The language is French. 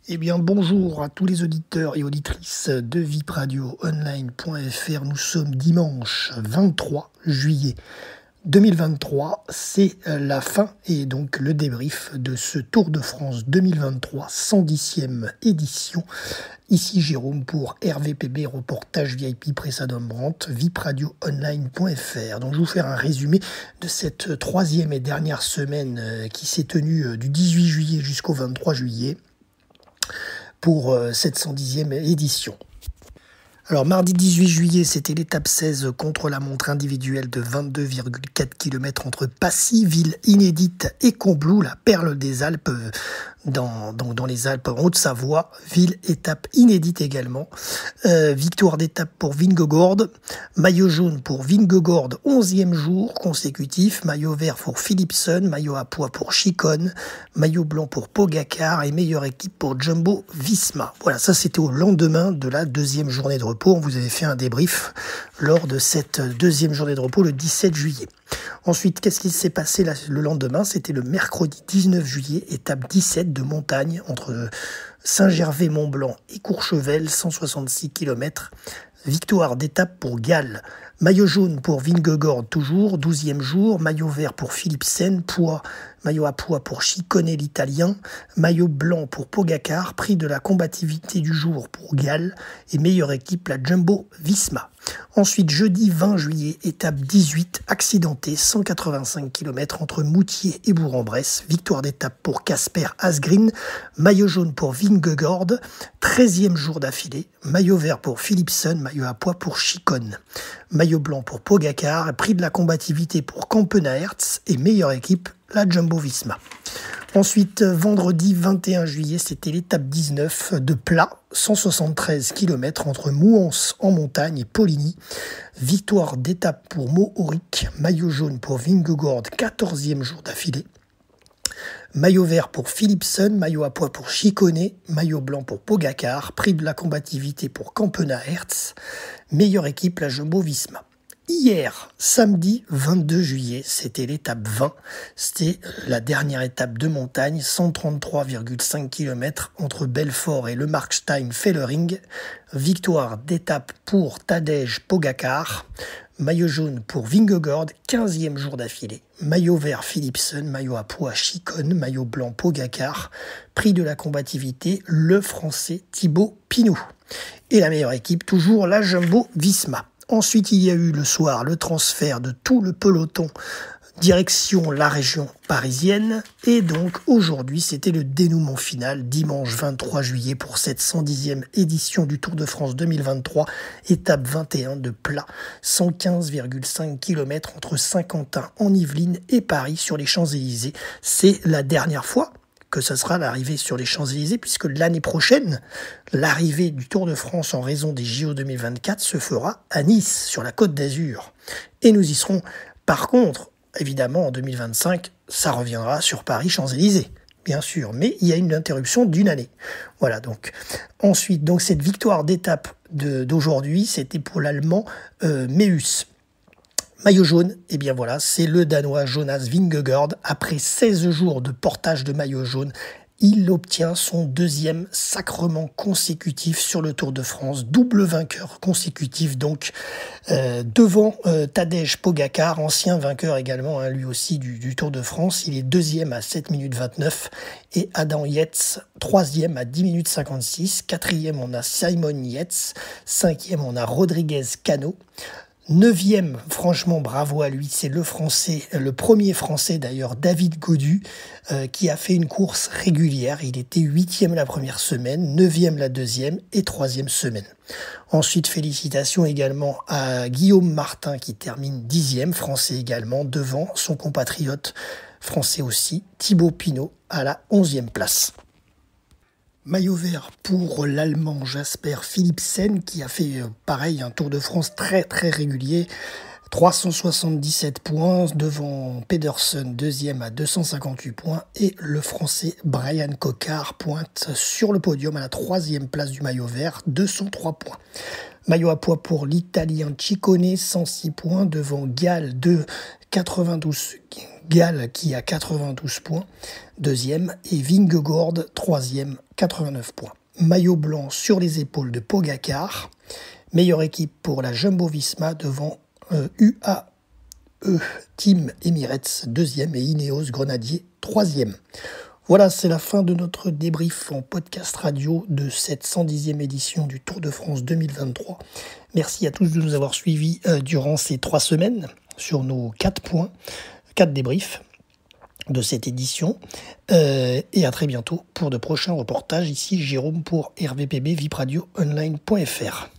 Eh bien, bonjour à tous les auditeurs et auditrices de vipradioonline.fr. Nous sommes dimanche 23 juillet 2023. C'est la fin et donc le débrief de ce Tour de France 2023, 110e édition. Ici Jérôme pour RVPB, reportage VIP Pressa Brandt, vipradioonline.fr. Donc je vais vous faire un résumé de cette troisième et dernière semaine qui s'est tenue du 18 juillet jusqu'au 23 juillet. Pour cette 110e édition. Alors mardi 18 juillet, c'était l'étape 16 contre la montre individuelle de 22,4 km entre Passy, ville inédite, et Combloux, la perle des Alpes, dans les Alpes en Haute-Savoie, ville étape inédite également. Victoire d'étape pour Vingegaard, maillot jaune pour Vingegaard, 11e jour consécutif, maillot vert pour Philipsen, maillot à pois pour Chicone, maillot blanc pour Pogacar et meilleure équipe pour Jumbo Visma. Voilà, ça c'était au lendemain de la deuxième journée de repos. On vous avait fait un débrief lors de cette deuxième journée de repos le 17 juillet. Ensuite, qu'est-ce qui s'est passé le lendemain? C'était le mercredi 19 juillet, étape 17 de montagne entre Saint-Gervais-Mont-Blanc et Courchevel, 166 km. Victoire d'étape pour Gall. Maillot jaune pour Vingegaard toujours, 12e jour. Maillot vert pour Philipsen, maillot à pois pour Chicone l'italien. Maillot blanc pour Pogacar, prix de la combativité du jour pour Gall. Et meilleure équipe, la Jumbo Visma. Ensuite, jeudi 20 juillet, étape 18, accidenté, 185 km entre Moutier et Bourg-en-Bresse. Victoire d'étape pour Casper Asgreen. Maillot jaune pour Vingegaard, 13e jour d'affilée. Maillot vert pour Philipsen, maillot à pois pour Chicone. Maillot blanc pour Pogacar, prix de la combativité pour Kampenaerts et meilleure équipe, la Jumbo Visma. Ensuite, vendredi 21 juillet, c'était l'étape 19 de plat, 173 km entre Mouans en montagne et Poligny. Victoire d'étape pour Mo Auric, maillot jaune pour Vingegaard, 14e jour d'affilée. Maillot vert pour Philipsen, maillot à pois pour Chicone, maillot blanc pour Pogacar, prix de la combativité pour Kampenaerts, meilleure équipe la Jumbo Visma. Hier, samedi 22 juillet, c'était l'étape 20, c'était la dernière étape de montagne, 133,5 km entre Belfort et le Markstein-Fellering. Victoire d'étape pour Tadej Pogacar, maillot jaune pour Vingegaard, 15e jour d'affilée. Maillot vert Philipsen, maillot à pois Chicone, maillot blanc Pogacar. Prix de la combativité, le français Thibaut Pinot. Et la meilleure équipe, toujours la Jumbo Visma. Ensuite, il y a eu le soir le transfert de tout le peloton direction la région parisienne. Et donc aujourd'hui, c'était le dénouement final, dimanche 23 juillet pour cette 110e édition du Tour de France 2023, étape 21 de plat, 115,5 km entre Saint-Quentin en Yvelines et Paris sur les Champs-Élysées. C'est la dernière fois que ce sera l'arrivée sur les Champs-Élysées, puisque l'année prochaine, l'arrivée du Tour de France en raison des JO 2024 se fera à Nice, sur la Côte d'Azur. Et nous y serons. Par contre, évidemment, en 2025, ça reviendra sur Paris-Champs-Élysées, bien sûr, mais il y a une interruption d'une année. Voilà, donc. Ensuite, donc cette victoire d'étape d'aujourd'hui, c'était pour l'Allemand Meus. Maillot jaune, et bien voilà, c'est le Danois Jonas Vingegaard. Après 16 jours de portage de maillot jaune, il obtient son deuxième sacrement consécutif sur le Tour de France. Double vainqueur consécutif, donc, devant Tadej Pogacar, ancien vainqueur également, lui aussi, du Tour de France. Il est deuxième à 7 minutes 29 et Adam Yates, troisième à 10 minutes 56. Quatrième, on a Simon Yates. Cinquième, on a Rodriguez Cano. 9e, franchement bravo à lui, c'est le français, le premier français d'ailleurs, David Gaudu, qui a fait une course régulière. Il était 8e la première semaine, 9e la deuxième et 3e semaine. Ensuite, félicitations également à Guillaume Martin qui termine 10e, français également, devant son compatriote français aussi, Thibaut Pinot, à la 11e place. Maillot vert pour l'Allemand Jasper Philipsen qui a fait pareil un Tour de France très très régulier. 377 points devant Pedersen, deuxième à 258 points. Et le Français Brian Cocard pointe sur le podium à la 3e place du maillot vert, 203 points. Maillot à pois pour l'Italien Ciccone, 106 points devant Gall, 92. Gall qui a 92 points, deuxième, et Vingegaard, troisième, 89 points. Maillot blanc sur les épaules de Pogacar. Meilleure équipe pour la Jumbo-Visma devant UAE Team Emirates 2e et Ineos Grenadier 3e. Voilà, c'est la fin de notre débrief en podcast radio de cette 110e édition du Tour de France 2023. Merci à tous de nous avoir suivis durant ces 3 semaines sur nos 4 points, 4 débriefs de cette édition. Et à très bientôt pour de prochains reportages. Ici Jérôme pour RVPB, vipradioonline.fr.